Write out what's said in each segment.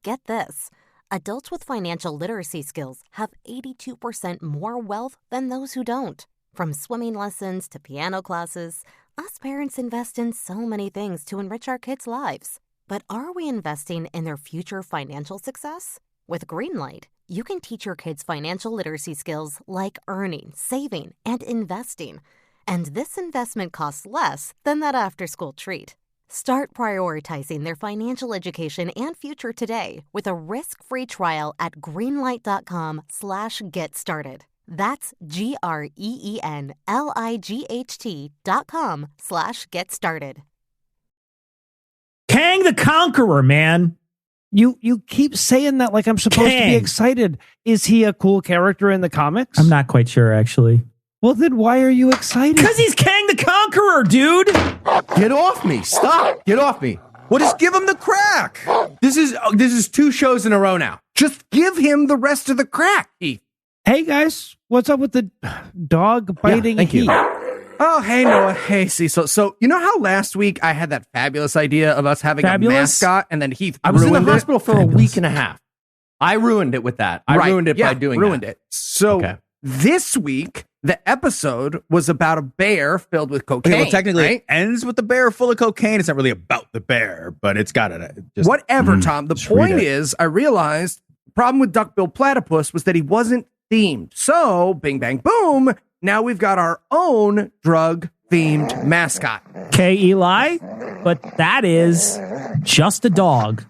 Get this. Adults with financial literacy skills have 82% more wealth than those who don't. From swimming lessons to piano classes, us parents invest in so many things to enrich our kids' lives. But are we investing in their future financial success? With Greenlight, you can teach your kids financial literacy skills like earning, saving, and investing. And this investment costs less than that after-school treat. Start prioritizing their financial education and future today with a risk-free trial at greenlight.com/get-started. That's greenlight.com/get-started. Kang the Conqueror, man. You keep saying that like I'm supposed to be excited. Is he a cool character in the comics? I'm not quite sure, actually. Well, then why are you excited? Because he's Kang the Conqueror, dude. Get off me. Stop. Get off me. Well, just give him the crack. This is 2 shows in a row now. Just give him the rest of the crack, Heath. Hey, guys. What's up with the dog biting thank Heath? you. Oh, hey, Noah. Hey, Cecil. So, you know how last week I had that fabulous idea of us having a mascot and then Heath I was in the ruined hospital for a week and a half. I ruined it with that. I ruined it by doing ruined that. it. So Okay. this week, the episode was about a bear filled with cocaine. Okay, well, technically, right? it ends with the bear full of cocaine. It's not really about the bear, but it's got it. Just, Whatever, Tom. The just point read it. is, I realized the problem with Duck-billed Platypus was that he wasn't themed. So, bing, bang, boom, now we've got our own drug-themed mascot. Okay, Eli, but that is just a dog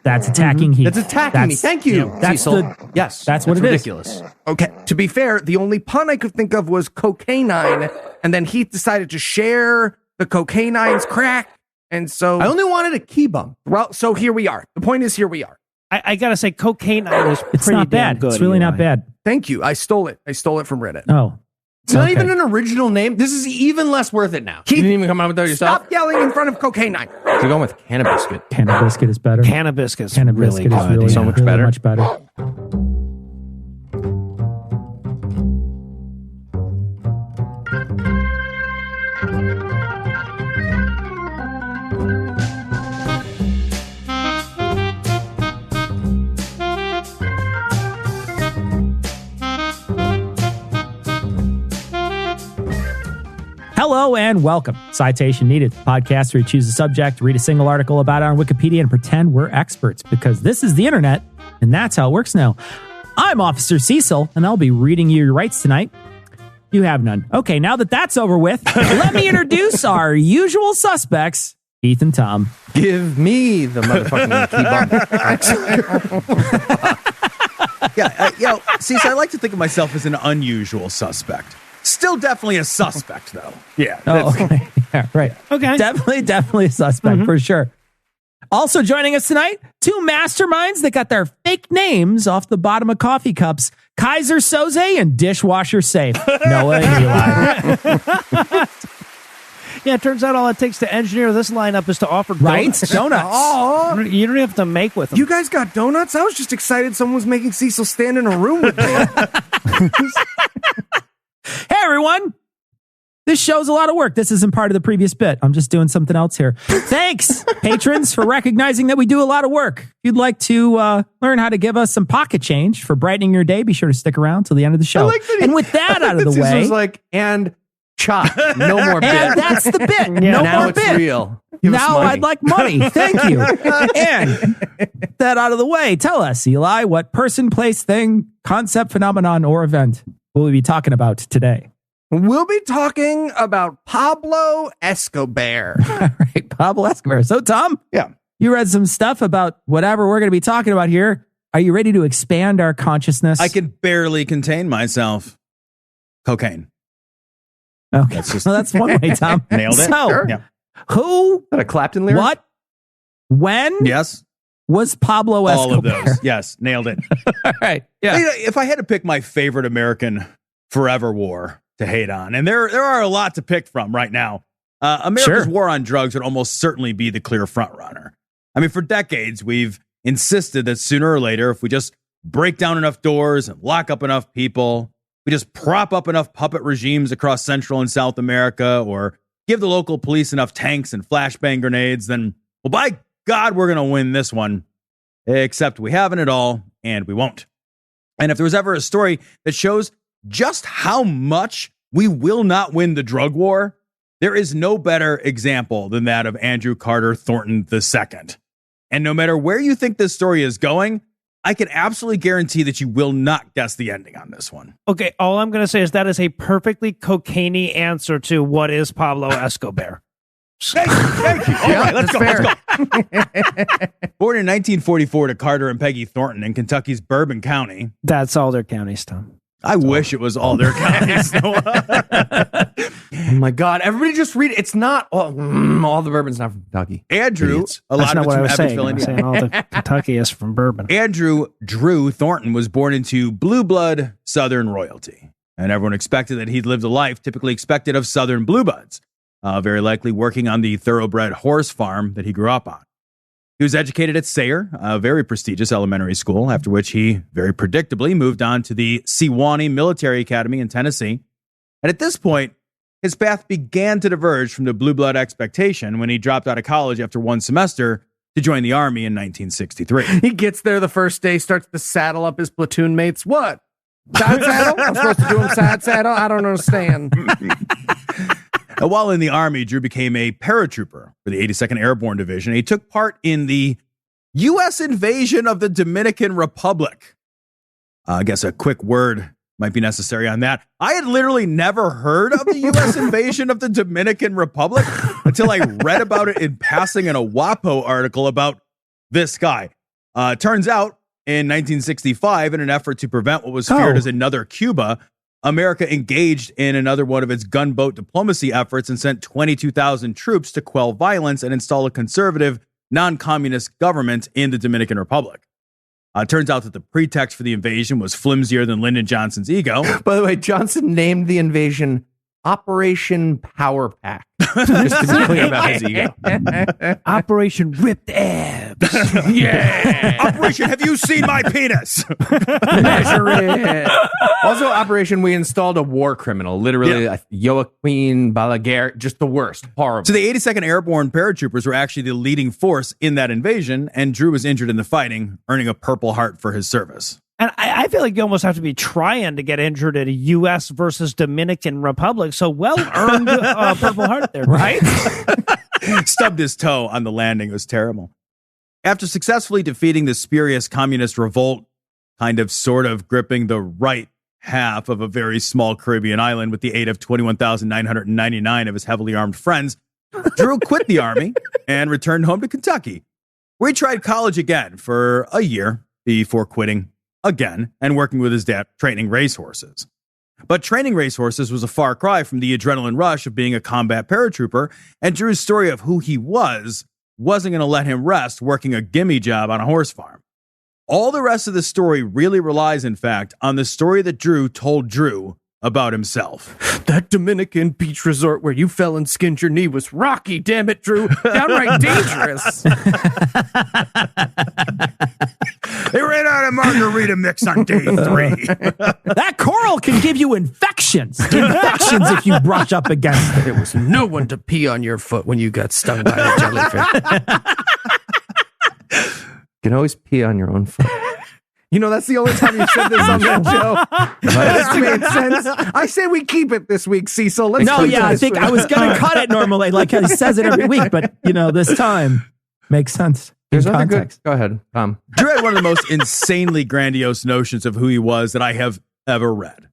that's attacking Heath. That's attacking me. Thank you, That's Cecil. Yes, That's what it is. ridiculous. Okay, to be fair, the only pun I could think of was cocainine, and then Heath decided to share the cocainine's crack, and so... I only wanted a key bump. Well, so here we are. The point is, here we are. I gotta say, cocaine is It's pretty not damn bad. good. It's really Eli. not bad. Thank you. I stole it. I stole it from Reddit. Oh. It's not Okay. even an original name. This is even less worth it now. Keith, You didn't even come up with that yourself? Stop yelling in front of cocainine. You're going with Cannabiscuit. Cannabiscuit is better. Cannabiscuit is Cannabiscuit really is good. really, So much really better. much better. Hello and welcome. Citation Needed, podcast where you choose a subject, read a single article about it on Wikipedia, and pretend we're experts because this is the internet and that's how it works now. I'm Officer Cecil and I'll be reading you your rights tonight. You have none. Okay, now that that's over with, let me introduce our usual suspects, Heath and Tom. Give me the motherfucking key bump. Yeah, Cecil, I like to think of myself as an unusual suspect. Still definitely a suspect, though. Yeah. Oh, okay. Yeah, right. Okay. Definitely a suspect for sure. Also joining us tonight, 2 masterminds that got their fake names off the bottom of coffee cups, Kaiser Soze and Dishwasher Safe. Noah and Eli. Yeah, it turns out all it takes to engineer this lineup is to offer Right? donuts. Donuts. Oh, You don't have to make with them. you guys got donuts? I was just excited someone was making Cecil stand in a room with me. Hey, everyone. This show's a lot of work. This isn't part of the previous bit. I'm just doing something else here. Thanks, patrons, for recognizing that we do a lot of work. If you'd like to learn how to give us some pocket change for brightening your day, be sure to stick around till the end of the show. And with that out of the way, was like, and chop. No more bit. and that's the bit. No now more it's bit. real. Give us Now money. I'd like money. Thank you. And that out of the way, tell us, Eli, what person, place, thing, concept, phenomenon, or event will we be talking about today? We'll be talking about Pablo Esco-Bear. All right, Pablo Esco-Bear. So, Tom, Yeah. you read some stuff about whatever we're going to be talking about here. Are you ready to expand our consciousness? I can barely contain myself. Cocaine. Okay, That's just- well, that's one way, Tom. Nailed it. So, Sure. Yeah. who, Is that a Clapton lyric? what, when Yes. was Pablo All of Escobar? those. Yes. Nailed it. All right. Yeah. You know, if I had to pick my favorite American forever war to hate on, and there are a lot to pick from right now, America's Sure. war on drugs would almost certainly be the clear front runner. I mean, for decades, we've insisted that sooner or later, if we just break down enough doors and lock up enough people, we just prop up enough puppet regimes across Central and South America, or give the local police enough tanks and flashbang grenades, then, well, by God, we're going to win this one. Except we haven't at all, and we won't. And if there was ever a story that shows just how much we will not win the drug war, there is no better example than that of Andrew Carter Thornton II. And no matter where you think this story is going, I can absolutely guarantee that you will not guess the ending on this one. Okay, all I'm going to say is that is a perfectly cocaine-y answer to what is Pablo Esco-Bear. Thank you. All right, let's go. Born in 1944 to Carter and Peggy Thornton in Kentucky's Bourbon County. That's all their counties, Tom. I wish it was all their counties. Oh my God! Everybody just read it. It's not all the bourbon's not from Kentucky. Andrew, Idiots. a That's lot of not it's what I from was saying. Evansville, I'm saying Indiana. all the Kentucky is from bourbon. Andrew Drew Thornton was born into blue blood Southern royalty, and everyone expected that he'd lived a life typically expected of Southern blue buds, very likely working on the thoroughbred horse farm that he grew up on. He was educated at Sayre, a very prestigious elementary school, after which he very predictably moved on to the Sewanee Military Academy in Tennessee. And at this point, his path began to diverge from the blue blood expectation when he dropped out of college after one semester to join the Army in 1963. He gets there the first day, starts to saddle up his platoon mates. What? Side saddle? I'm supposed to do him side saddle? I don't understand. While in the Army, Drew became a paratrooper for the 82nd Airborne Division. He took part in the U.S. invasion of the Dominican Republic. I guess a quick word might be necessary on that. I had literally never heard of the U.S. invasion of the Dominican Republic until I read about it in passing in a WAPO article about this guy. Turns out, in 1965, in an effort to prevent what was feared as another Cuba, America engaged in another one of its gunboat diplomacy efforts and sent 22,000 troops to quell violence and install a conservative, non-communist government in the Dominican Republic. Turns out that the pretext for the invasion was flimsier than Lyndon Johnson's ego. By the way, Johnson named the invasion Operation Power Pack. Just to be clear about his ego. Operation Ripped Abs. Yeah. Operation Have You Seen My Penis? Measure it. Also, Operation We Installed a War Criminal. Literally, Joaquin Balaguer. Just the worst. Horrible. So the 82nd Airborne paratroopers were actually the leading force in that invasion, and Drew was injured in the fighting, earning a Purple Heart for his service. And I feel like you almost have to be trying to get injured at a U.S. versus Dominican Republic. So well-earned Purple Heart there, right? Stubbed his toe on the landing. It was terrible. After successfully defeating the spurious communist revolt, sort of gripping the right half of a very small Caribbean island with the aid of 21,999 of his heavily armed friends, Drew quit the Army and returned home to Kentucky, where he tried college again for a year before quitting again and working with his dad training racehorses. But training racehorses was a far cry from the adrenaline rush of being a combat paratrooper, and Drew's story of who he wasn't going to let him rest working a gimme job on a horse farm. All the rest of the story really relies, in fact, on the story that Drew told Drew about himself. That Dominican beach resort where you fell and skinned your knee was rocky, damn it, Drew. Downright dangerous. They ran out of margarita mix on day 3. That coral can give you infections. Infections if you brush up against it. There was no one to pee on your foot when you got stung by a jellyfish. You can always pee on your own foot. You know, that's the only time you said this on that show. That made sense. I say we keep it this week, Cecil. Let's keep it I this think week. I was going to cut it normally, like he says it every week, but this time makes sense. There's in other good. context. Go ahead, Tom. Drew had one of the most insanely grandiose notions of who he was that I have ever read.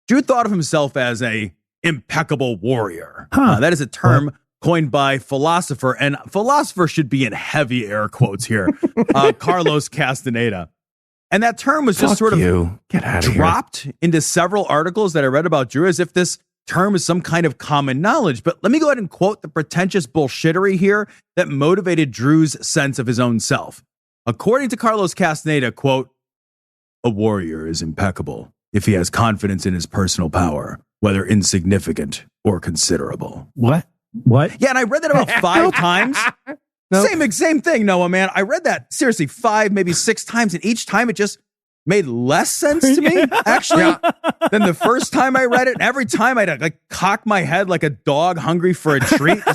Drew thought of himself as a impeccable warrior. That is a term coined by philosopher, and philosopher should be in heavy air quotes here, Carlos Castaneda. And that term was just sort of Get out of dropped into several articles that I read about Drew as if this term is some kind of common knowledge. But let me go ahead and quote the pretentious bullshittery here that motivated Drew's sense of his own self. According to Carlos Castaneda, quote, "A warrior is impeccable if he has confidence in his personal power, whether insignificant or considerable." What? Yeah, and I read that about 5 times. Nope. Same thing, Noah, man. I read that seriously 5, maybe 6 times, and each time it just made less sense to me, actually, than the first time I read it. And every time I'd cock my head like a dog hungry for a treat. I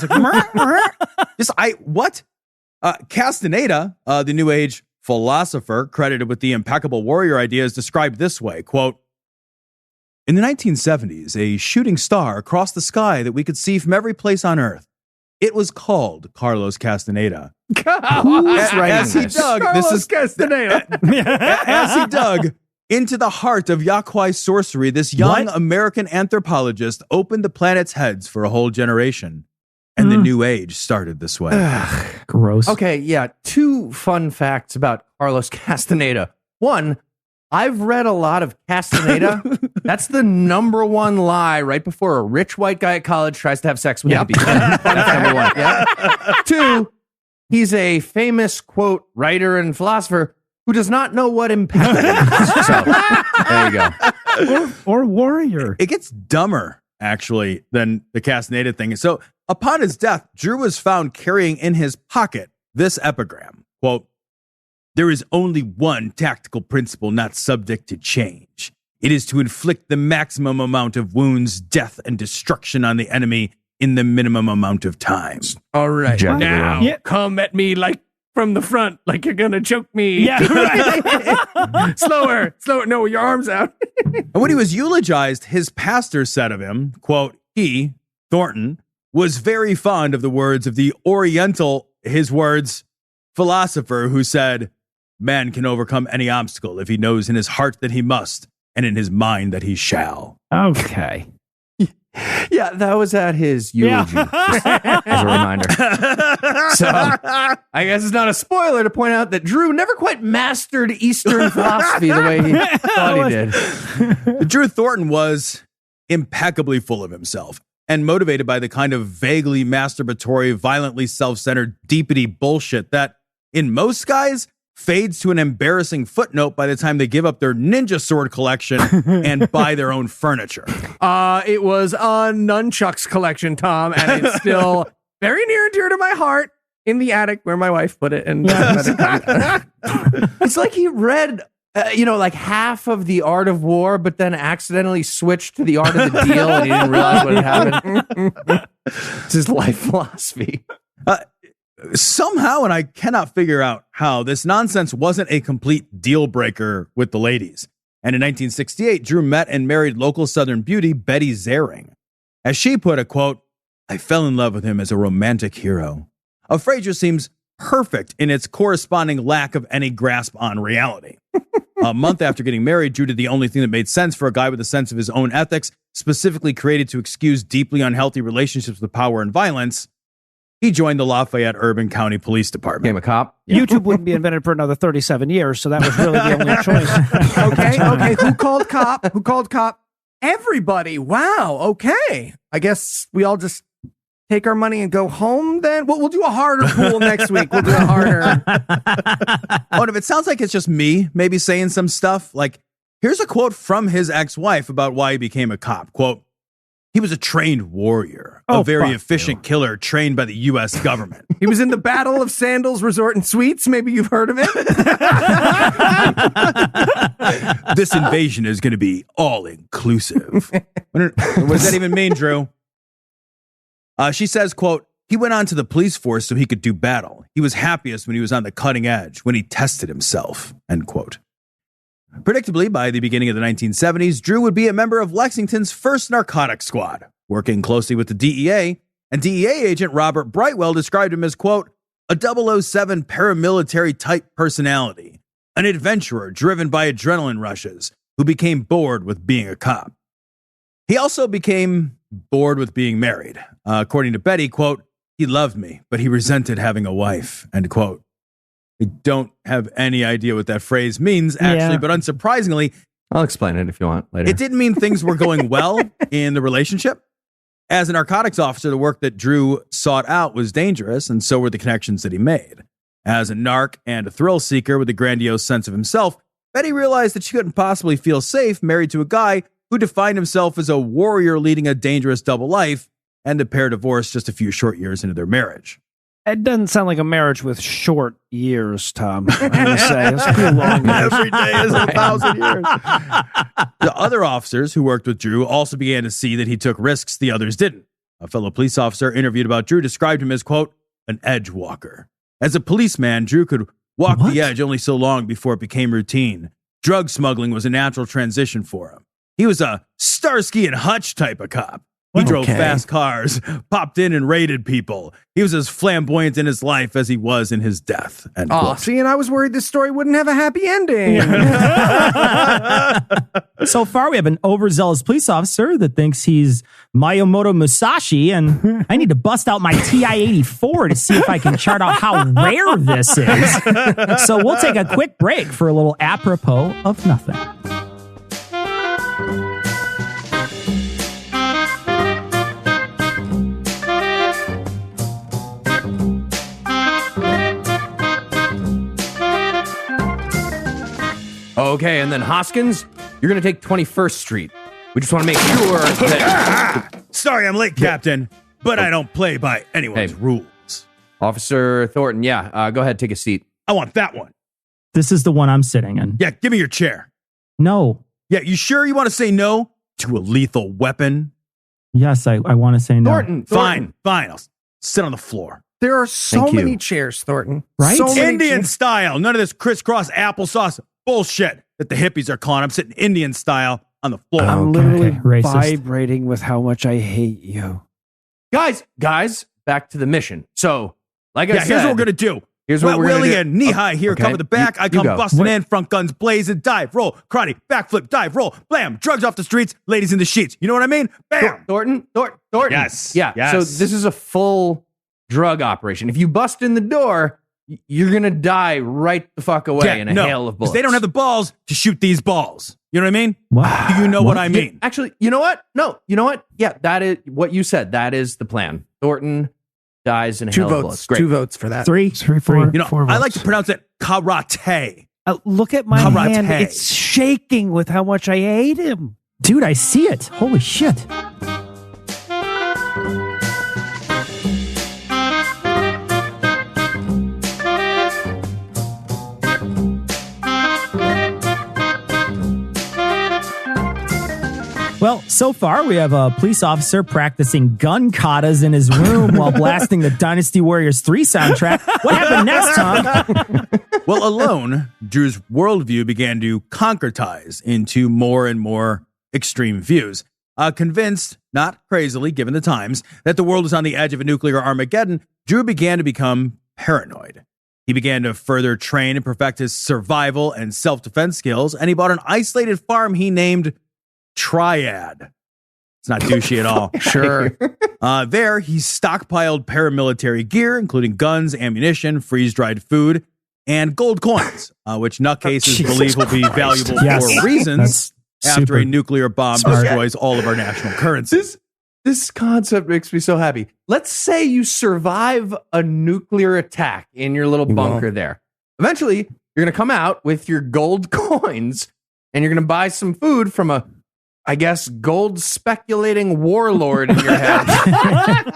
was like, what? Castaneda, the New Age philosopher credited with the impeccable warrior idea is described this way, quote, "In the 1970s, a shooting star crossed the sky that we could see from every place on Earth. It was called Carlos Castaneda. As he dug, Carlos Castaneda. as he dug into the heart of Yaquai sorcery, this young American anthropologist opened the planet's heads for a whole generation. And the new age started this way." Gross. Okay, yeah. 2 fun facts about Carlos Castaneda. 1, I've read a lot of Castaneda. That's the number 1 lie right before a rich white guy at college tries to have sex with hippie. That's number 1. Yeah. 2, he's a famous, quote, writer and philosopher who does not know what impeccable is. So, there you go. Or warrior. It gets dumber, actually, than the Castaneda thing. So upon his death, Drew was found carrying in his pocket this epigram, quote, "There is only one tactical principle not subject to change. It is to inflict the maximum amount of wounds, death, and destruction on the enemy in the minimum amount of time." All right. Now, come at me like from the front, like you're going to choke me. Yeah, right. Slower. No, your arm's out. And when he was eulogized, his pastor said of him, quote, "He, Thornton, was very fond of the words of the Oriental, his words, philosopher who said, 'Man can overcome any obstacle if he knows in his heart that he must, and in his mind that he shall.'" Okay. Yeah, that was at his eulogy, just as a reminder. So, I guess it's not a spoiler to point out that Drew never quite mastered Eastern philosophy the way he thought he did. Drew Thornton was impeccably full of himself and motivated by the kind of vaguely masturbatory, violently self-centered, deepity bullshit that, in most guys, fades to an embarrassing footnote by the time they give up their ninja sword collection and buy their own furniture. It was a nunchucks collection, Tom, and it's still very near and dear to my heart in the attic where my wife put it. And it's like he read, like half of The Art of War, but then accidentally switched to The Art of the Deal, and he didn't realize what had happened. It's his life philosophy. Somehow, and I cannot figure out how, this nonsense wasn't a complete deal breaker with the ladies. And in 1968, Drew met and married local Southern beauty Betty Zering. As she put it, quote, "I fell in love with him as a romantic hero." A phrase just seems perfect in its corresponding lack of any grasp on reality. A month after getting married, Drew did the only thing that made sense for a guy with a sense of his own ethics, specifically created to excuse deeply unhealthy relationships with power and violence. He joined the Lafayette Urban County Police Department. Became a cop. YouTube wouldn't be invented for another 37 years, so that was really the only choice. Okay. Who called cop? Everybody. Wow. Okay. I guess we all just take our money and go home then? We'll do a harder pool next week. We'll do a harder. Oh, and if it sounds like it's just me maybe saying some stuff, like, here's a quote from his ex-wife about why he became a cop. Quote, "He was a trained warrior, a very efficient killer trained by the U.S. government. He was in the Battle of Sandals Resort and Suites. Maybe you've heard of it. This invasion is going to be all-inclusive." What does that even mean, Drew? She says, quote, "He went on to the police force so he could do battle. He was happiest when he was on the cutting edge, when he tested himself," end quote. Predictably, by the beginning of the 1970s, Drew would be a member of Lexington's first narcotics squad, working closely with the DEA, and DEA agent Robert Brightwell described him as, quote, "a 007 paramilitary-type personality, an adventurer driven by adrenaline rushes, who became bored with being a cop." He also became bored with being married. According to Betty, quote, "He loved me, but he resented having a wife," end quote. I don't have any idea what that phrase means, actually, but unsurprisingly, I'll explain it if you want later. It didn't mean things were going well in the relationship. As a narcotics officer, the work that Drew sought out was dangerous, and so were the connections that he made. As a narc and a thrill seeker with a grandiose sense of himself, Betty realized that she couldn't possibly feel safe married to a guy who defined himself as a warrior leading a dangerous double life, and the pair divorced just a few short years into their marriage. It doesn't sound like a marriage with short years, Tom. I'm going to say it's pretty long. Every day is 1,000 years. The other officers who worked with Drew also began to see that he took risks the others didn't. A fellow police officer interviewed about Drew described him as, quote, "an edge walker." As a policeman, Drew could walked What? the edge only so long before it became routine. Drug smuggling was a natural transition for him. He was a Starsky and Hutch type of cop. He drove fast cars, popped in and raided people. He was as flamboyant in his life as he was in his death. End Oh, quote. see, and I was worried this story wouldn't have a happy ending. So far, we have an overzealous police officer that thinks he's Miyamoto Musashi, and I need to bust out my TI-84 to see if I can chart out how rare this is. So we'll take a quick break for a little apropos of nothing. Okay, and then Hoskins, you're going to take 21st Street. We just want to make sure that... Sorry I'm late, Captain, but I don't play by anyone's Hey. rules. Officer Thornton, go ahead, take a seat. I want that one. This is the one I'm sitting in. Yeah, give me your chair. No. Yeah, you sure you want to say no to a lethal weapon? Yes, I want to say no. Thornton. Fine. I'll sit on the floor. There are so Thank you. many chairs, Thornton. Right? So many Indian chairs. style. None of this crisscross applesauce bullshit that the hippies are calling. I'm sitting Indian style on the floor. I'm Okay, literally racist. vibrating with how much I hate you. Guys, back to the mission. So, like I Yeah, said... here's what we're going to do. Here's what Wet we're gonna Willie do. and knee high here, Okay. cover the back. I You come go. busting in, front guns blazing, dive, roll, karate, backflip, dive, roll, blam, drugs off the streets, ladies in the sheets. You know what I mean? Bam. Thornton? Yes, Yeah, yes. so this is a full drug operation. If you bust in the door, you're going to die right the fuck away in a hail of 'cause bullets. they don't have the balls to shoot these balls. You know what I mean? What? Do you know what I mean? Actually, you know what? No, you know what? Yeah, that is what you said. That is the plan. Thornton dies in a hail of bullets. Great. 2 votes for that. Three. four. You know, Four I like votes. to pronounce it karate. Look at my Karate. hand. It's shaking with how much I hate him. Dude, I see it. Holy shit. Well, so far we have a police officer practicing gun katas in his room while blasting the Dynasty Warriors 3 soundtrack. What happened next, Tom? Well, alone, Drew's worldview began to concretize into more and more extreme views. Convinced, not crazily given the times, that the world was on the edge of a nuclear Armageddon, Drew began to become paranoid. He began to further train and perfect his survival and self-defense skills, and he bought an isolated farm he named Triad. It's not douchey at all. Sure. There, he stockpiled paramilitary gear, including guns, ammunition, freeze-dried food, and gold coins, which nutcases Jesus believe will be valuable Yes. for reasons That's after super a nuclear bomb smart. destroys all of our national currency. This concept makes me so happy. Let's say you survive a nuclear attack in your little bunker there. Eventually, you're going to come out with your gold coins and you're going to buy some food from a, I guess, gold speculating warlord in your head.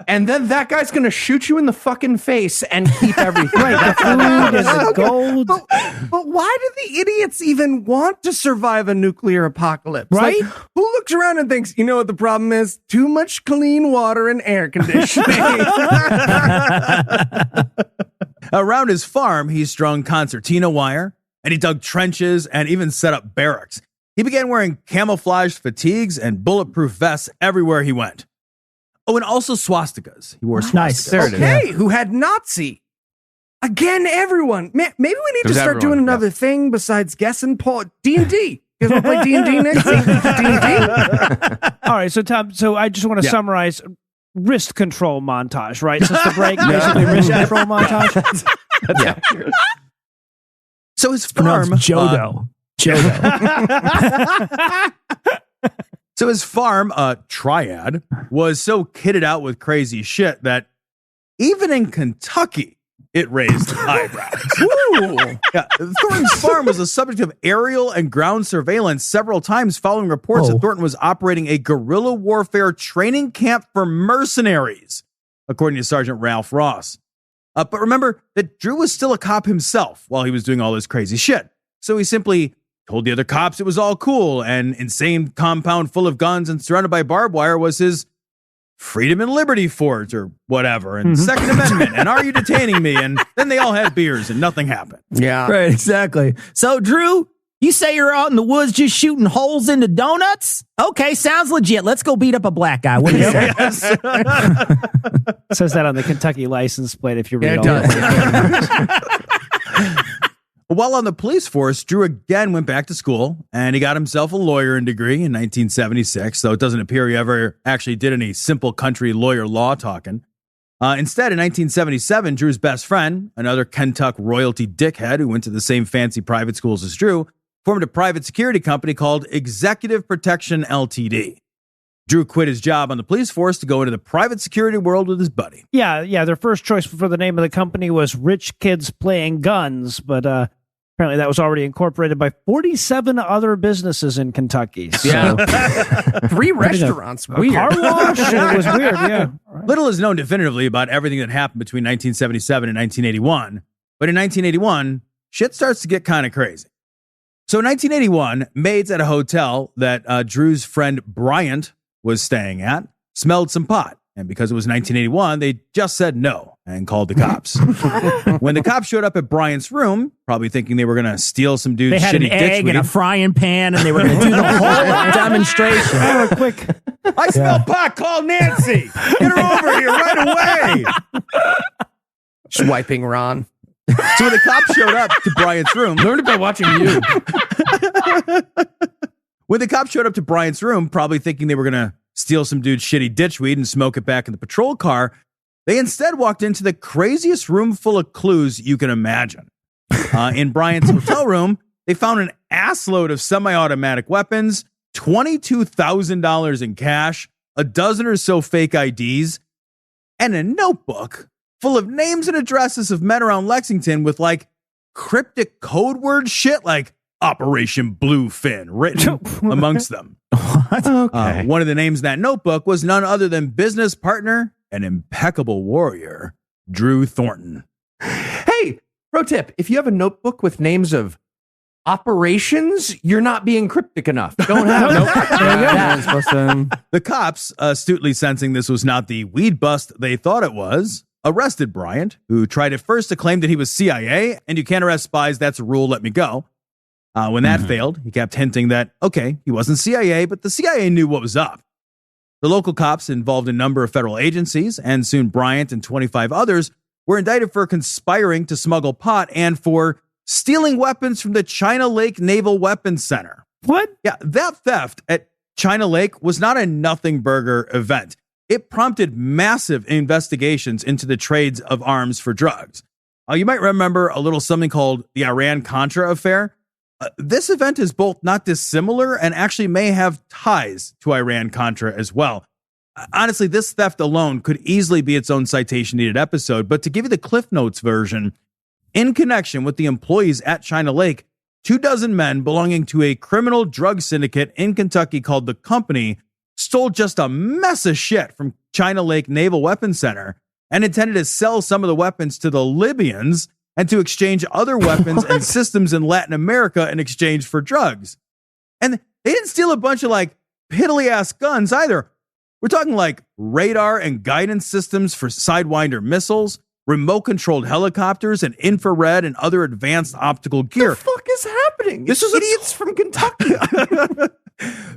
And then that guy's going to shoot you in the fucking face and keep everything. That's how that Food is happens. gold. But why do the idiots even want to survive a nuclear apocalypse? Right? Like, who looks around and thinks, you know what the problem is? Too much clean water and air conditioning. Around his farm, he strung concertina wire, and he dug trenches and even set up barracks. He began wearing camouflaged fatigues and bulletproof vests everywhere he went. Oh, and also swastikas. He wore swastikas. Nice. There it is. Okay, who had Nazi? Again, everyone. Maybe we need It to was start everyone, doing another thing besides guessing Paul. D&D. You guys want to play D&D next? D&D? All right, so Tom, I just want to Yeah. summarize wrist control montage, right? Since the break, basically wrist control montage. That's accurate. So his Pronounced farm... Jodo. Jodo. So his farm, Triad, was so kitted out with crazy shit that even in Kentucky, it raised eyebrows. Yeah, Thornton's farm was the subject of aerial and ground surveillance several times following reports Whoa. that Thornton was operating a guerrilla warfare training camp for mercenaries, according to Sergeant Ralph Ross. But remember that Drew was still a cop himself while he was doing all this crazy shit. So he simply told the other cops it was all cool, and insane compound full of guns and surrounded by barbed wire was his freedom and liberty fort or whatever, and Second Amendment, and are you detaining me? And then they all had beers and nothing happened. Yeah. Right, exactly. So, Drew, you say you're out in the woods just shooting holes into donuts? Okay, sounds legit. Let's go beat up a black guy. What do you say? It says that on the Kentucky license plate if you read It all does. that. While on the police force, Drew again went back to school, and he got himself a lawyering degree in 1976, though it doesn't appear he ever actually did any simple country lawyer law talking. Instead, in 1977, Drew's best friend, another Kentucky royalty dickhead who went to the same fancy private schools as Drew, formed a private security company called Executive Protection Ltd. Drew quit his job on the police force to go into the private security world with his buddy. Yeah. Their first choice for the name of the company was Rich Kids Playing Guns, but apparently that was already incorporated by 47 other businesses in Kentucky. So, Yeah. 3 restaurants. a Weird. car wash. It was weird. Yeah. Little is known definitively about everything that happened between 1977 and 1981, but in 1981, shit starts to get kind of crazy. So in 1981, maids at a hotel that Drew's friend Bryant was staying at smelled some pot. And because it was 1981, they just said no and called the cops. When the cops showed up at Bryant's room, probably thinking they were going to steal some dude's They had shitty an egg ditchweed. and a frying pan, and they were going to do the whole demonstration. Oh, quick. I smell pot. Call Nancy. Get her over here right away. Swiping Ron. So when the cops showed up to Bryant's room, Learned it by watching you. when the cops showed up to Bryant's room, probably thinking they were going to steal some dude's shitty ditchweed and smoke it back in the patrol car, they instead walked into the craziest room full of clues you can imagine. In Bryant's hotel room, they found an assload of semi-automatic weapons, $22,000 in cash, a dozen or so fake IDs, and a notebook full of names and addresses of men around Lexington with like cryptic code word shit like Operation Bluefin written amongst them. Okay. One of the names in that notebook was none other than business partner and impeccable warrior, Drew Thornton. Hey, pro tip, if you have a notebook with names of operations, you're not being cryptic enough. Don't have The cops, astutely sensing this was not the weed bust they thought it was, arrested Bryant, who tried at first to claim that he was CIA, and you can't arrest spies, that's a rule, let me go. When that failed, he kept hinting that, okay, he wasn't CIA, but the CIA knew what was up. The local cops involved a number of federal agencies, and soon Bryant and 25 others were indicted for conspiring to smuggle pot and for stealing weapons from the China Lake Naval Weapons Center. What? Yeah, that theft at China Lake was not a nothing burger event. It prompted massive investigations into the trades of arms for drugs. You might remember a little something called the Iran-Contra affair. This event is both not dissimilar and actually may have ties to Iran-Contra as well. Honestly, this theft alone could easily be its own citation-needed episode, but to give you the Cliff Notes version, in connection with the employees at China Lake, 24 men belonging to a criminal drug syndicate in Kentucky called The Company stole just a mess of shit from China Lake Naval Weapons Center and intended to sell some of the weapons to the Libyans and to exchange other weapons and systems in Latin America in exchange for drugs. And they didn't steal a bunch of like piddly-ass guns either. We're talking like radar and guidance systems for Sidewinder missiles, remote-controlled helicopters, and infrared and other advanced optical gear. What the fuck is happening? This This is idiots from Kentucky.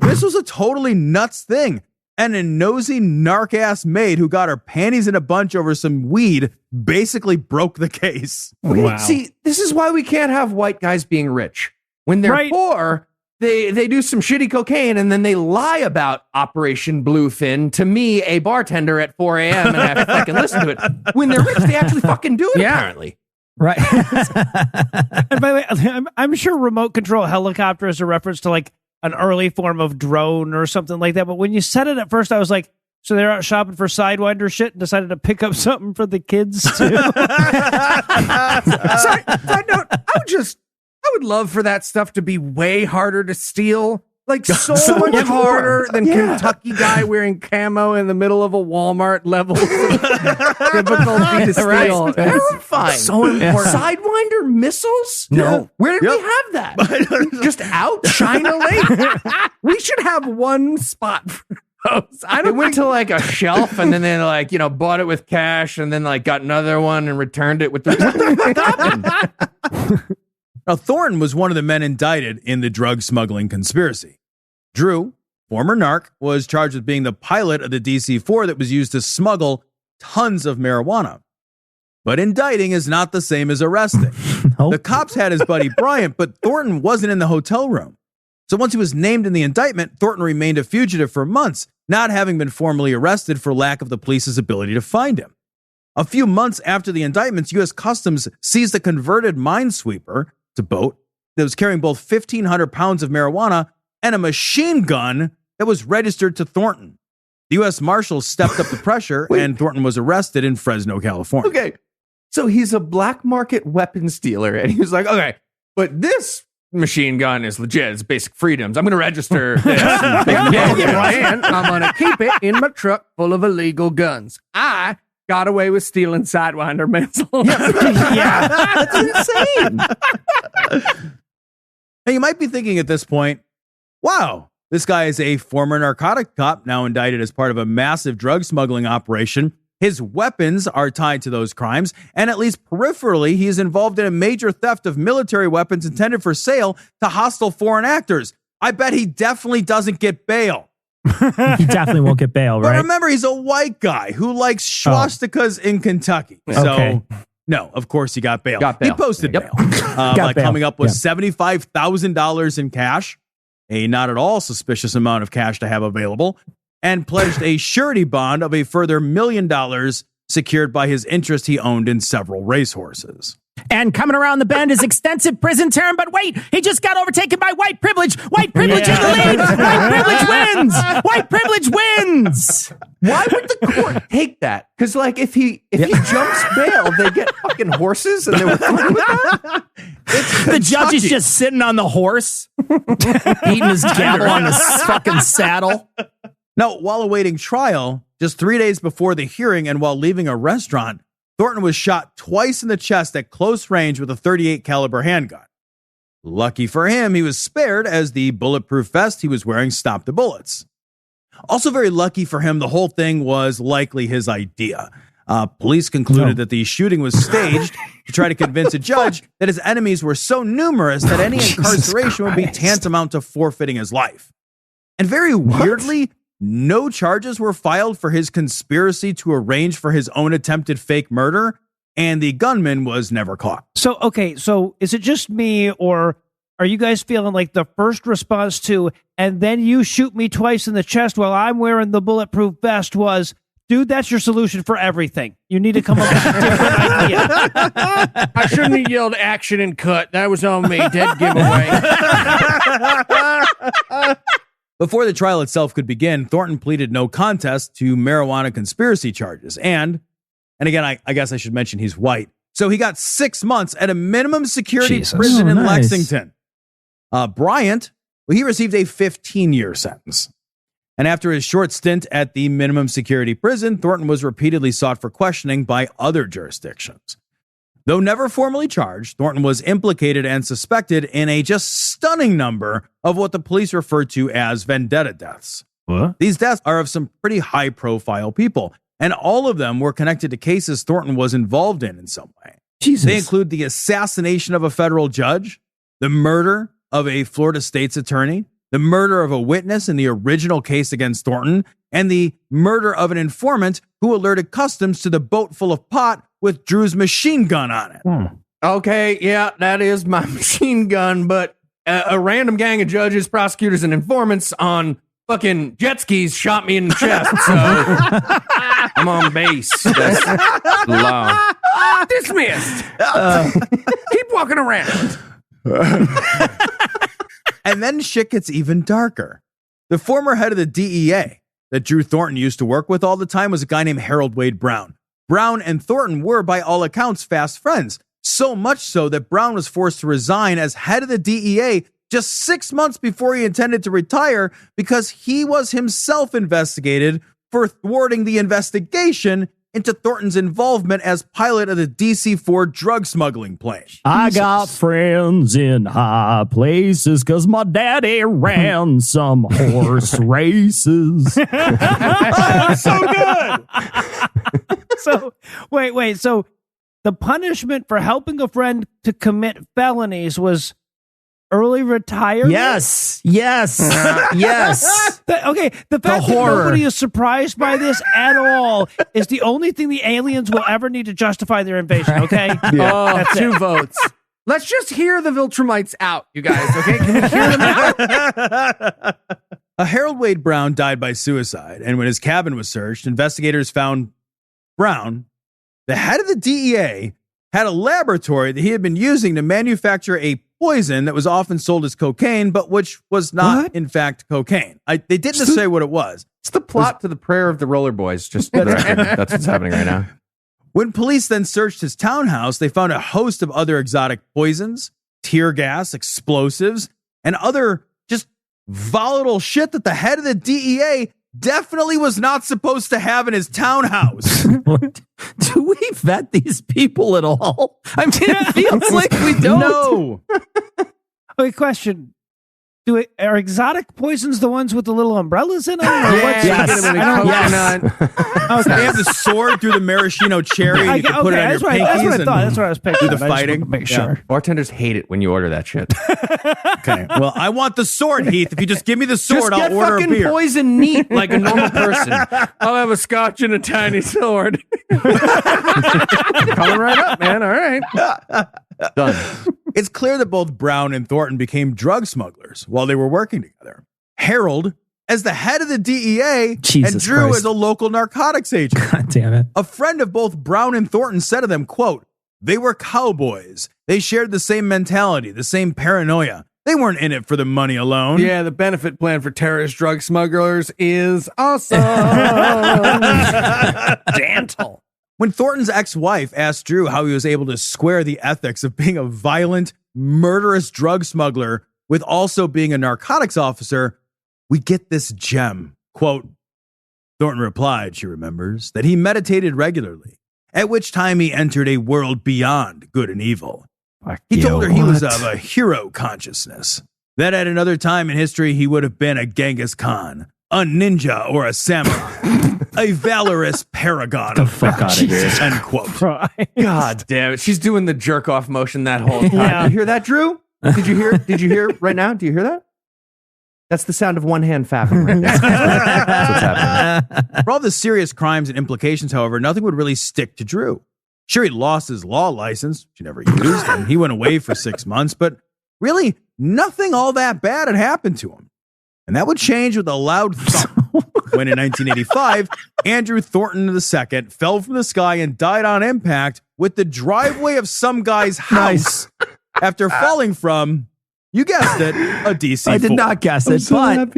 This was a totally nuts thing. And a nosy narc-ass maid who got her panties in a bunch over some weed basically broke the case. Okay, Wow. see, this is why we can't have white guys being rich. When they're Right. poor, they do some shitty cocaine and then they lie about Operation Bluefin to me, a bartender at 4 a.m. and I have to fucking listen to it. When they're rich, they actually fucking do it, Yeah. apparently. Right. And by the way, I'm sure remote control helicopter is a reference to like an early form of drone or something like that. But when you said it at first, I was like, so they're out shopping for Sidewinder shit and decided to pick up something for the kids too. Side note, I would love for that stuff to be way harder to steal. Like so much harder than Kentucky guy wearing camo in the middle of a Walmart level. Difficulty to steal. It's terrifying. So important. Sidewinder missiles? No. Where did we have that? Just out? China Lake. We should have one spot It went to like a shelf, and then they like, bought it with cash, and then like got another one and returned it with the. Now, Thornton was one of the men indicted in the drug smuggling conspiracy. Drew, former narc, was charged with being the pilot of the DC-4 that was used to smuggle tons of marijuana. But indicting is not the same as arresting. Nope. The cops had his buddy Bryant, but Thornton wasn't in the hotel room. So once he was named in the indictment, Thornton remained a fugitive for months, not having been formally arrested for lack of the police's ability to find him. A few months after the indictments, U.S. Customs seized a converted minesweeper, it's a boat, that was carrying both 1,500 pounds of marijuana and a machine gun that was registered to Thornton. The U.S. Marshals stepped up the pressure, and Thornton was arrested in Fresno, California. Okay, so he's a black market weapons dealer, and he was like, okay, but this machine gun is legit. It's basic freedoms. I'm going to register this. And I'm going to keep it in my truck full of illegal guns. I got away with stealing Sidewinder missiles. Yeah. That's insane. Now, you might be thinking at this point, wow, this guy is a former narcotic cop now indicted as part of a massive drug smuggling operation. His weapons are tied to those crimes, and at least peripherally, he is involved in a major theft of military weapons intended for sale to hostile foreign actors. I bet he definitely doesn't get bail. He definitely won't get bail, But right? remember, he's a white guy who likes swastikas in Kentucky. Okay. So, no, of course he got bail. Got bail. He posted Yep. bail. By bail. coming up with Yeah. $75,000 in cash, a not at all suspicious amount of cash to have available, and pledged a surety bond of a further $1 million secured by his interest he owned in several racehorses. And coming around the bend is extensive prison term, but wait, he just got overtaken by white privilege. White privilege in the lead. White privilege wins. White privilege wins. Why would the court take that? Because like if he jumps bail, they get fucking horses, and they were fine with that. The judge is just sitting on the horse, beating his gavel on the fucking saddle. Now, while awaiting trial, just 3 days before the hearing and while leaving a restaurant, Thornton was shot twice in the chest at close range with a .38 caliber handgun. Lucky for him, he was spared as the bulletproof vest he was wearing stopped the bullets. Also very lucky for him, the whole thing was likely his idea. Police concluded that the shooting was staged to try to convince a judge that his enemies were so numerous that any incarceration would be tantamount to forfeiting his life. And very weirdly, no charges were filed for his conspiracy to arrange for his own attempted fake murder, and the gunman was never caught. So, okay, so is it just me, or are you guys feeling like the first response to, and then you shoot me twice in the chest while I'm wearing the bulletproof vest was, dude, that's your solution for everything. You need to come up with a different idea. I shouldn't have yelled action and cut. That was on me. Dead giveaway. Before the trial itself could begin, Thornton pleaded no contest to marijuana conspiracy charges. And again, I guess I should mention he's white. So he got 6 months at a minimum security Jesus. prison in Nice. Lexington. Bryant, well, he received a 15-year sentence. And after his short stint at the minimum security prison, Thornton was repeatedly sought for questioning by other jurisdictions. Though never formally charged, Thornton was implicated and suspected in a just stunning number of what the police referred to as vendetta deaths. What? These deaths are of some pretty high-profile people, and all of them were connected to cases Thornton was involved in some way. Jesus. They include the assassination of a federal judge, the murder of a Florida state's attorney, the murder of a witness in the original case against Thornton, and the murder of an informant who alerted Customs to the boat full of pot with Drew's machine gun on it. Okay, yeah, that is my machine gun, but a random gang of judges, prosecutors, and informants on fucking jet skis shot me in the chest, so I'm on base. That's law. Dismissed. Keep walking around. And then shit gets even darker. The former head of the DEA that Drew Thornton used to work with all the time was a guy named Harold Wade Brown. Brown and Thornton were, by all accounts, fast friends. So much so that Brown was forced to resign as head of the DEA just 6 months before he intended to retire because he was himself investigated for thwarting the investigation into Thornton's involvement as pilot of the DC-4 drug smuggling plane. I got friends in high places because my daddy ran some horse races. Oh, so good! So, wait. So the punishment for helping a friend to commit felonies was early retirement? Yes. Okay, the fact that nobody is surprised by this at all is the only thing the aliens will ever need to justify their invasion, okay? Oh, That's two it. votes. Let's just hear the Viltrumites out, you guys, okay? Can we hear them out? A Harold Wade Brown died by suicide, and when his cabin was searched, investigators found Brown, the head of the DEA, had a laboratory that he had been using to manufacture a poison that was often sold as cocaine, but which was not, in fact, cocaine. They didn't say what it was. It's the plot to the Prayer of the Roller Boys. Just for the record. That's what's happening right now. When police then searched his townhouse, they found a host of other exotic poisons, tear gas, explosives, and other just volatile shit that the head of the DEA definitely was not supposed to have in his townhouse. Do we vet these people at all? I mean, it feels like we don't. No. Okay, question. Are exotic poisons the ones with the little umbrellas in them? Or Yeah, Yes. get 'em in a coconut. They have the sword through the maraschino cherry, and you can put it on your that's what pinkies. I and thought. That's what I was picking. do the I just wanted fighting. to make Yeah. sure. Bartenders hate it when you order that shit. Okay. Well, I want the sword, Heath. If you just give me the Just sword, get I'll order a fucking beer. poison neat like a normal person. I'll have a scotch and a tiny sword. Coming right up, man. All right. Done. It's clear that both Brown and Thornton became drug smugglers while they were working together. Harold as the head of the DEA Jesus and Drew Christ. as a local narcotics agent. God damn it. A friend of both Brown and Thornton said of them, quote, "They were cowboys. They shared the same mentality, the same paranoia. They weren't in it for the money alone." Yeah, the benefit plan for terrorist drug smugglers is awesome. Gentle. When Thornton's ex-wife asked Drew how he was able to square the ethics of being a violent, murderous drug smuggler with also being a narcotics officer, we get this gem. Quote, Thornton replied, she remembers, that he meditated regularly, at which time he entered a world beyond good and evil. He told her he was of a hero consciousness, that at another time in history he would have been a Genghis Khan, a ninja or a samurai, a valorous paragon of fuck outta here. end quote. God damn it. She's doing the jerk off motion that whole time. Yeah. You hear that, Drew? Did you hear right now? Do you hear that? That's the sound of one hand fapping right there. That's what's happening. For all the serious crimes and implications, however, nothing would really stick to Drew. Sure, he lost his law license, which he never used, and he went away for 6 months, but really nothing all that bad had happened to him. And that would change with a loud thump when in 1985, Andrew Thornton II fell from the sky and died on impact with the driveway of some guy's house after falling from, you guessed it, a DC-4. I did not guess it, but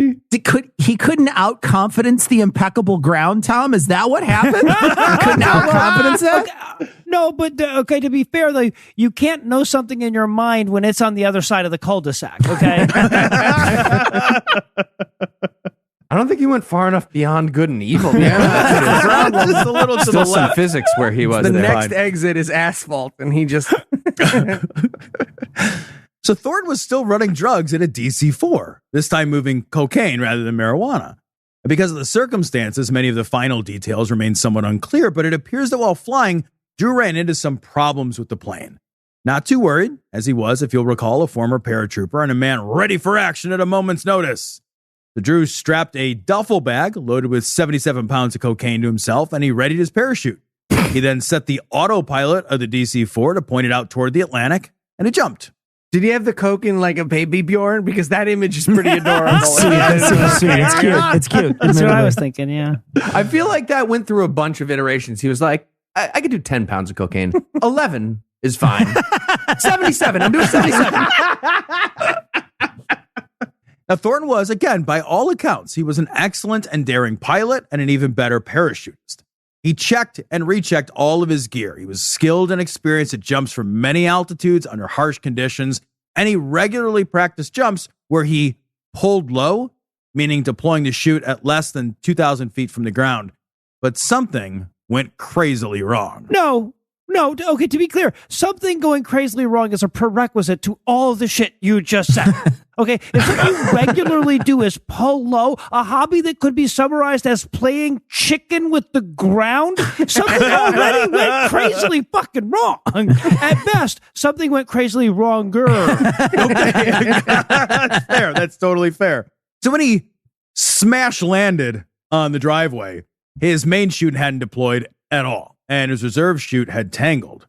he couldn't outconfidence the impeccable ground, Tom? Is that what happened? He couldn't outconfidence it? No, but okay, to be fair, like, you can't know something in your mind when it's on the other side of the cul-de-sac, okay? I don't think he went far enough beyond good and evil. Yeah, Just a little to Still the some left. physics where he was The there. next exit is asphalt, and he just... So Thornton was still running drugs at a DC-4, this time moving cocaine rather than marijuana. And because of the circumstances, many of the final details remain somewhat unclear, but it appears that while flying, Drew ran into some problems with the plane. Not too worried, as he was, if you'll recall, a former paratrooper and a man ready for action at a moment's notice. So Drew strapped a duffel bag loaded with 77 pounds of cocaine to himself, and he readied his parachute. He then set the autopilot of the DC-4 to point it out toward the Atlantic, and he jumped. Did he have the coke in like a baby Bjorn? Because that image is pretty adorable. Sweet. That's so sweet. It's cute. It's cute. That's what I was thinking, yeah. I feel like that went through a bunch of iterations. He was like, I could do 10 pounds of cocaine. 11 is fine. 77. I'm doing 77. Now, Thornton was, again, by all accounts, he was an excellent and daring pilot and an even better parachutist. He checked and rechecked all of his gear. He was skilled and experienced at jumps from many altitudes under harsh conditions, and he regularly practiced jumps where he pulled low, meaning deploying the chute at less than 2,000 feet from the ground. But something went crazily wrong. No. Okay, to be clear, something going crazily wrong is a prerequisite to all of the shit you just said. Okay, if something you regularly do is polo, a hobby that could be summarized as playing chicken with the ground, something already went crazily fucking wrong. At best, something went crazily wronger. Okay. That's fair. That's totally fair. So when he smash landed on the driveway, his main chute hadn't deployed at all, and his reserve chute had tangled.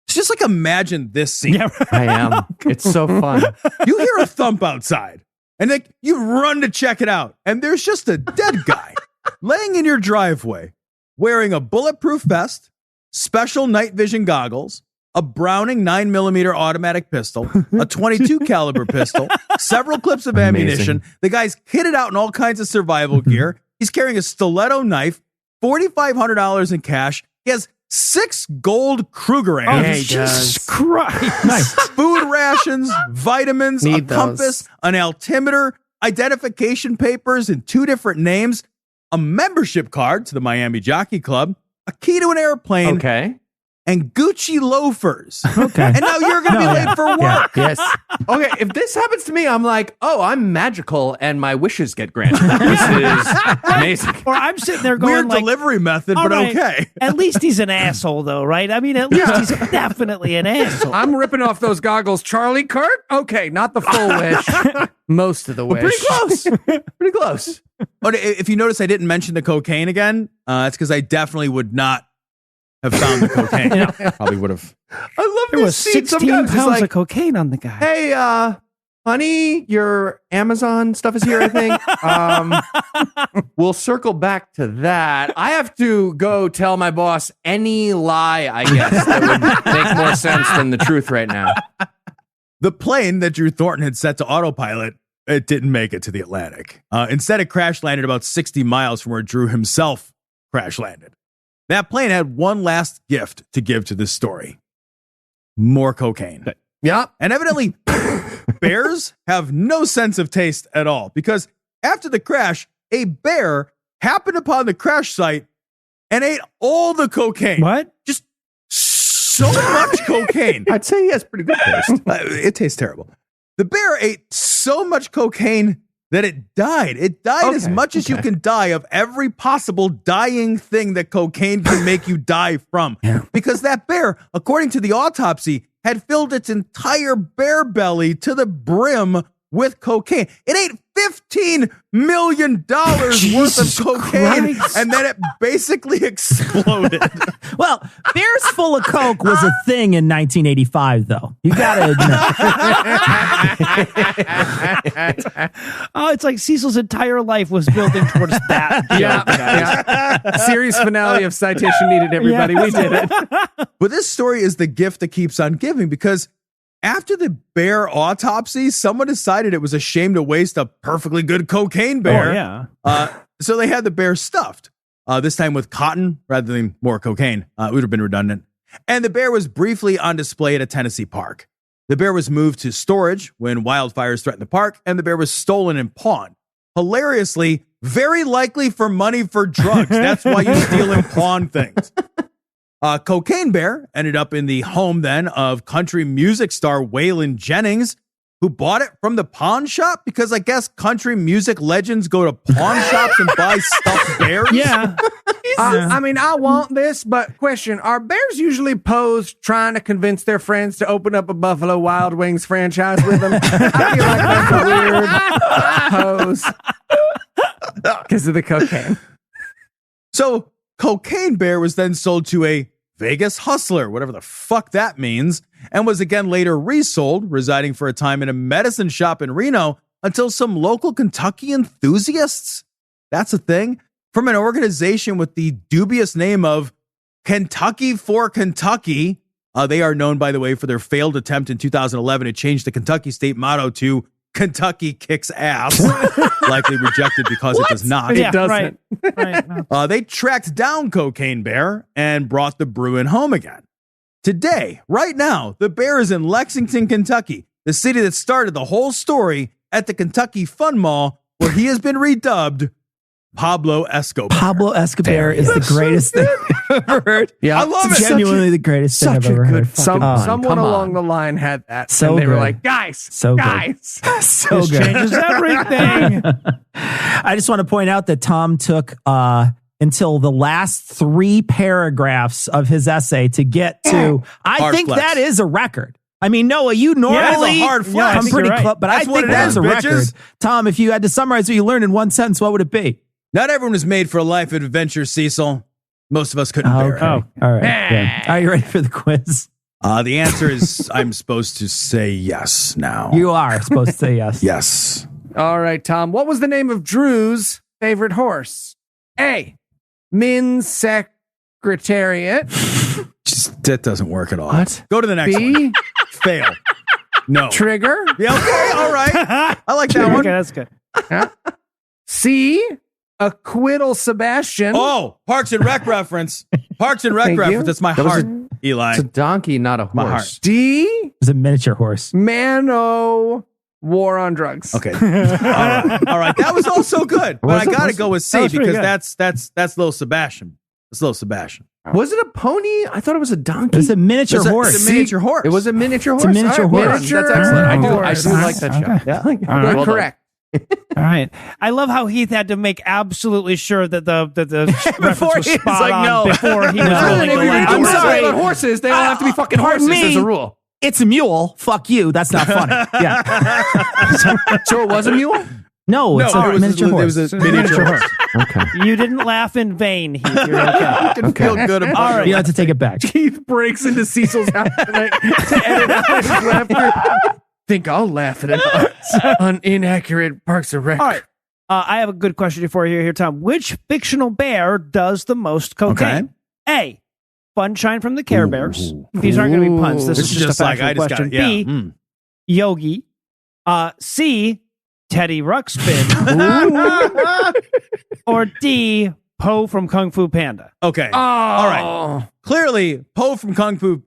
It's just like, imagine this scene. Yeah, I am. It's so fun. You hear a thump outside, and like you run to check it out, and there's just a dead guy laying in your driveway, wearing a bulletproof vest, special night vision goggles, a Browning 9mm automatic pistol, a 22 caliber pistol, several clips of ammunition. The guy's kitted out in all kinds of survival gear. He's carrying a stiletto knife, $4,500 in cash. He has 6 gold Kruger amps, Jesus Christ. Nice. food rations, vitamins, Need a compass, those. an altimeter, identification papers in 2 different names, a membership card to the Miami Jockey Club, a key to an airplane, Okay. and Gucci loafers. Okay. And now you're going to be No, late yeah. for work. Yeah. Yes. Okay, if this happens to me, I'm like, oh, I'm magical and my wishes get granted. This is amazing. Or I'm sitting there going Weird like, delivery method, all but right, okay. At least he's an asshole, though, right? I mean, at least he's definitely an asshole. I'm ripping off those goggles. Charlie Kirk? Okay, not the full wish. Most of the wish. Pretty close. Pretty close. But if you notice, I didn't mention the cocaine again. It's because I definitely would not have found the cocaine. Probably would have. I love There this was scene. 16 Sometimes it's pounds like, of cocaine on the guy. hey, honey, your Amazon stuff is here, I think. We'll circle back to that. I have to go tell my boss any lie, I guess, that would make more sense than the truth right now. The plane that Drew Thornton had set to autopilot, it didn't make it to the Atlantic. Instead, it crash landed about 60 miles from where Drew himself crash landed. That plane had one last gift to give to this story. More cocaine. Yeah. And evidently, bears have no sense of taste at all, because after the crash, a bear happened upon the crash site and ate all the cocaine. What? Just so much cocaine. I'd say he has pretty good taste. It tastes terrible. The bear ate so much cocaine that it died. It died as much as you can die of every possible dying thing that cocaine can make you die from. Yeah. Because that bear, according to the autopsy, had filled its entire bear belly to the brim with cocaine. It ate $15 million worth of cocaine, Christ. and then it basically exploded. Well, beers full of Coke was a thing in 1985, though. You got to admit. Oh, it's like Cecil's entire life was building towards that. Yeah. Series finale of Citation Needed, everybody. We did it. But this story is the gift that keeps on giving, because after the bear autopsy, someone decided it was a shame to waste a perfectly good cocaine bear. Oh, yeah. So they had the bear stuffed, this time with cotton rather than more cocaine. It would have been redundant. And the bear was briefly on display at a Tennessee park. The bear was moved to storage when wildfires threatened the park, and the bear was stolen and pawned. Hilariously, very likely for money for drugs. That's why you steal and pawn things. Cocaine Bear ended up in the home then of country music star Waylon Jennings, who bought it from the pawn shop, because I guess country music legends go to pawn shops and buy stuffed bears. Yeah. I mean, I want this, but question, are bears usually posed trying to convince their friends to open up a Buffalo Wild Wings franchise with them? I feel like that's a weird pose because of the cocaine. So Cocaine Bear was then sold to a Vegas hustler, whatever the fuck that means, and was again later resold, residing for a time in a medicine shop in Reno until some local Kentucky enthusiasts, that's a thing, from an organization with the dubious name of Kentucky for Kentucky. They are known, by the way, for their failed attempt in 2011 to change the Kentucky state motto to Kentucky Kicks Ass, likely rejected because it does not. Yeah, It doesn't. Right. No. They tracked down Cocaine Bear and brought the Bruin home again. Today, right now, the bear is in Lexington, Kentucky, the city that started the whole story, at the Kentucky Fun Mall, where he has been redubbed Pablo Esco-Bear. Pablo Esco-Bear is the greatest thing I've ever heard. Yeah, I love It's it. genuinely the greatest thing I've ever heard. Someone come along on. the line had that. So and they were good. like, guys, So good. guys. So This good. changes everything. I just want to point out that Tom took until the last 3 paragraphs of his essay to get to. I Hard think flex. that is a record. I mean, Noah, you normally That's a hard flex. come I think pretty you're right. close, but That's I what think it that is, is a record. bitches. Tom, if you had to summarize what you learned in one sentence, what would it be? Not everyone is made for a life adventure, Cecil. Most of us couldn't bear it. All right. Yeah. Are you ready for the quiz? The answer is I'm supposed to say yes now. You are supposed to say yes. Yes. All right, Tom. What was the name of Drew's favorite horse? A. Men's Secretariat. Just, that doesn't work at all. What? Go to the next one. B. Fail. No. Trigger. Yeah, okay, all right. I like that one. Okay, that's good. C. Acquittal Sebastian. Oh, Parks and Rec reference. Parks and Rec Thank you. reference. That's my That was heart, Eli. It's a donkey, not a My horse. heart. D. It's a miniature horse. Mano. War on drugs. Okay. All right. That was also good. But Was I it? got to Was go with That C was pretty because good. that's little Sebastian. That's little Sebastian. Was it a pony? I thought it was a donkey. It's a miniature horse. It's a miniature horse. It was a miniature horse. It's a miniature All right, horse. That's excellent. I do horse. like that show. Okay. Yeah. All right. You're Well done. correct. All right. I love how Heath had to make absolutely sure that the reference was he was spot like, on no. before he was No. willing to If you're laugh. doing I'm sorry. about horses, they all have to be fucking Pardon horses me. as a rule. It's a mule. Fuck you. That's not funny. Yeah. So it was a mule? No, it's a miniature horse. It was a miniature horse. Okay. You didn't laugh in vain, Heath. You're okay. I can feel good about All it. right. You have to take it back. Keith breaks into Cecil's house tonight to edit out his laughter. Think I'll laugh at an inaccurate Parks and Rec. All right. I have a good question for you here, Tom. Which fictional bear does the most cocaine? A. Funshine from the Care Bears. These aren't going to be puns. This is just a factual I just got question. it. Yeah. B. Mm. Yogi. C. Teddy Ruxpin. Or D. Poe from Kung Fu Panda. Okay. All right. Clearly, Poe from Kung Fu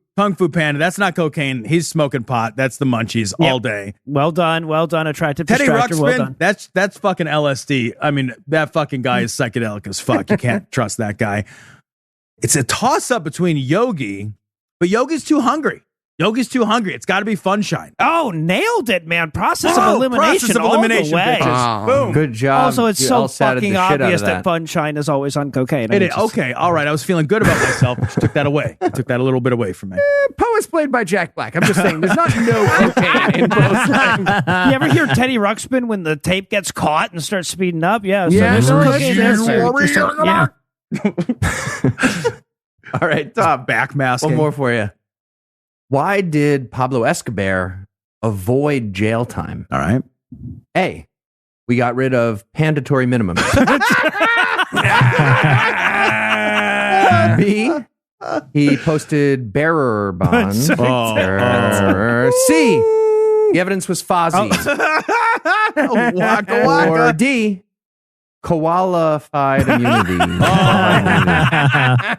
Panda. That's not cocaine. He's smoking pot. That's the munchies all day. Well done. Well done. Attractive Teddy distractor. Well Ruxpin. done. That's fucking LSD. I mean, that fucking guy is psychedelic as fuck. You can't trust that guy. It's a toss up between Yogi, but Yogi's too hungry. Yogi's too hungry. It's got to be Funshine. Oh, nailed it, man. Process of Oh, elimination process of all elimination, the way. bitches. Boom. Good job. Also, it's You so LSAT'd the fucking shit out of obvious that Funshine is always on cocaine. I It mean, is. Okay. All right. I was feeling good about myself. But you took that away. You took that a little bit away from me. Poe is played by Jack Black. I'm just saying, there's not no cocaine in Poe's life. You ever hear Teddy Ruxpin when the tape gets caught and starts speeding up? Yeah. So Yeah, there's some no, cocaine you there. worry, Yeah. All right, Tom. Backmasking. One more for you. Why did Pablo Escobar avoid jail time? All right. A. We got rid of mandatory minimums. B. He posted bearer bonds. C. The evidence was fuzzy. Waka Or waka. D. Qualified immunity.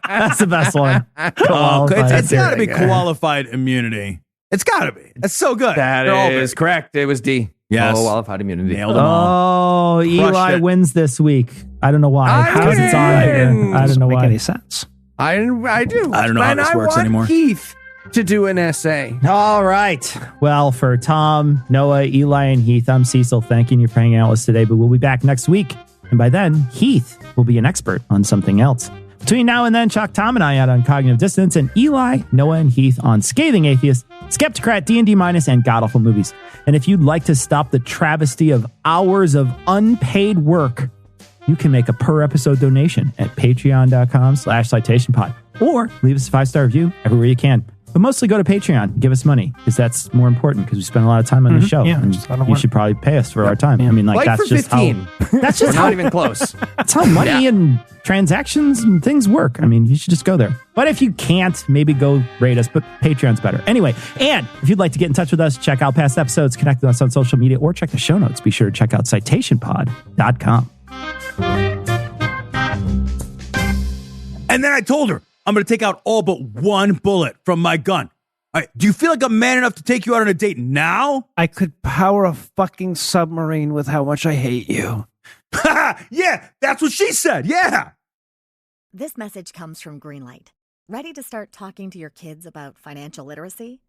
That's the best one. Oh, it's got to be There you go. qualified immunity. It's got to be. That's so good. That They're all is very- correct. It was D. Yes. Qualified immunity. Nailed them all. Oh, Eli it. wins this week. I don't know why. I Because it's on here. win. I don't know Make why. any sense? I do. I don't know how And this I works want anymore. Keith to do an essay. All right. Well, for Tom, Noah, Eli, and Heath, I'm Cecil. Thanking you for hanging out with us today, but we'll be back next week. And by then, Heath will be an expert on something else. Between now and then, Chuck, Tom, and I out on Cognitive Dissonance, and Eli, Noah, and Heath on Scathing Atheist, Skeptocrat, D&D Minus, and God-Awful Movies. And if you'd like to stop the travesty of hours of unpaid work, you can make a per-episode donation at patreon.com/citationpod. Or leave us a 5-star review everywhere you can. But mostly go to Patreon. Give us money, because that's more important, because we spend a lot of time on the show. Yeah, and just a lot of you work. should probably pay us for our time. I mean, like Like that's for just 15. how... That's We're just how not even close. that's how money and transactions and things work. I mean, you should just go there. But if you can't, maybe go rate us, but Patreon's better. Anyway, and if you'd like to get in touch with us, check out past episodes, connect with us on social media, or check the show notes, be sure to check out citationpod.com. And then I told her, I'm going to take out all but one bullet from my gun. All right, do you feel like I'm man enough to take you out on a date now? I could power a fucking submarine with how much I hate you. Yeah, that's what she said. Yeah. This message comes from Greenlight. Ready to start talking to your kids about financial literacy?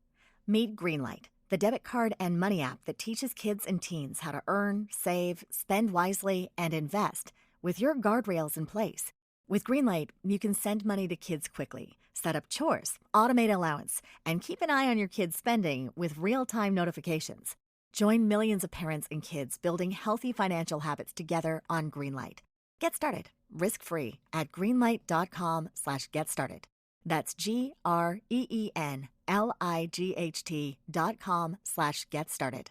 Meet Greenlight, the debit card and money app that teaches kids and teens how to earn, save, spend wisely, and invest with your guardrails in place. With Greenlight, you can send money to kids quickly, set up chores, automate allowance, and keep an eye on your kids' spending with real-time notifications. Join millions of parents and kids building healthy financial habits together on Greenlight. Get started risk-free at greenlight.com/get started. That's GREENLIGHT.com/get started.